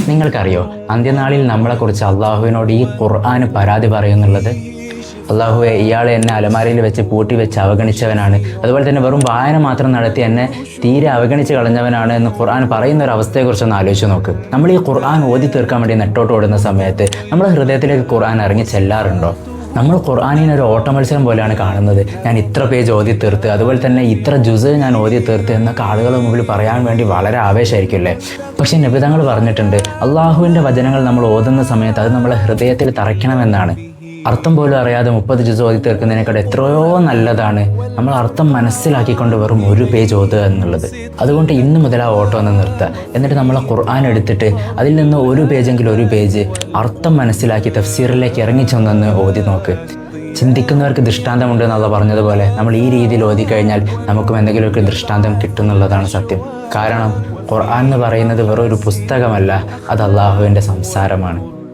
നിങ്ങൾക്കറിയോ അന്ത്യനാളിൽ നമ്മളെക്കുറിച്ച് അള്ളാഹുവിനോട് ഈ ഖുർആൻ പരാതി പറയുന്നുള്ളത്? അള്ളാഹുവെ, ഇയാൾ എന്നെ അലമാരയിൽ വെച്ച് പൂട്ടി വെച്ച് അവഗണിച്ചവനാണ്, അതുപോലെ തന്നെ വെറും വായന മാത്രം നടത്തി എന്നെ തീരെ അവഗണിച്ച് കളഞ്ഞവനാണ് എന്ന് ഖുർആൻ പറയുന്ന ഒരു അവസ്ഥയെക്കുറിച്ചൊന്ന് ആലോചിച്ച് നോക്ക്. നമ്മൾ ഈ ഖുർആൻ ഓതി തീർക്കാൻ വേണ്ടി നെട്ടോട്ട് ഓടുന്ന സമയത്ത് നമ്മുടെ ഹൃദയത്തിലേക്ക് ഖുർആൻ ഇറങ്ങി ചെല്ലാറുണ്ടോ? നമ്മൾ ഖുർആനിനെ ഒരു ഓട്ട മത്സരം പോലെയാണ് കാണുന്നത്. ഞാൻ ഇത്ര പേജ് ഓതി തീർത്ത്, അതുപോലെ തന്നെ ഇത്ര ജുസ് ഞാൻ ഓതി തീർത്ത് എന്നൊക്കെ ആളുകളുടെ മുമ്പിൽ പറയാൻ വേണ്ടി വളരെ ആവേശമായിരിക്കും അല്ലേ? പക്ഷേ നബി തങ്ങൾ പറഞ്ഞിട്ടുണ്ട്, അള്ളാഹുവിൻ്റെ വചനങ്ങൾ നമ്മൾ ഓതുന്ന സമയത്ത് അത് നമ്മളെ ഹൃദയത്തിൽ തറയ്ക്കണമെന്നാണ്. അർത്ഥം പോലും അറിയാതെ 30 ജുസ് ഓതി തീർക്കുന്നതിനേക്കാൾ എത്രയോ നല്ലതാണ് നമ്മൾ അർത്ഥം മനസ്സിലാക്കിക്കൊണ്ട് വെറും ഒരു പേജ് ഓതുക എന്നുള്ളത്. അതുകൊണ്ട് ഇന്ന് മുതൽ ആ ഓട്ടം ഒന്ന് നിർത്തുക. എന്നിട്ട് നമ്മളെ ഖുർആൻ എടുത്തിട്ട് അതിൽ നിന്ന് ഒരു പേജെങ്കിലും ഒരു പേജ് അർത്ഥം മനസ്സിലാക്കി തഫ്സീറിലേക്ക് ഇറങ്ങിച്ചൊന്നൊന്ന് ഓതി നോക്ക്. ചിന്തിക്കുന്നവർക്ക് ദൃഷ്ടാന്തമുണ്ട് എന്നുള്ള പറഞ്ഞതുപോലെ നമ്മൾ ഈ രീതിയിൽ ഓതിക്കഴിഞ്ഞാൽ നമുക്കും എന്തെങ്കിലുമൊക്കെ ദൃഷ്ടാന്തം കിട്ടുന്നുള്ളതാണ് സത്യം. കാരണം ഖുർആൻ എന്ന് പറയുന്നത് വെറും ഒരു പുസ്തകമല്ല, അത് അള്ളാഹുവിൻ്റെ സംസാരമാണ്.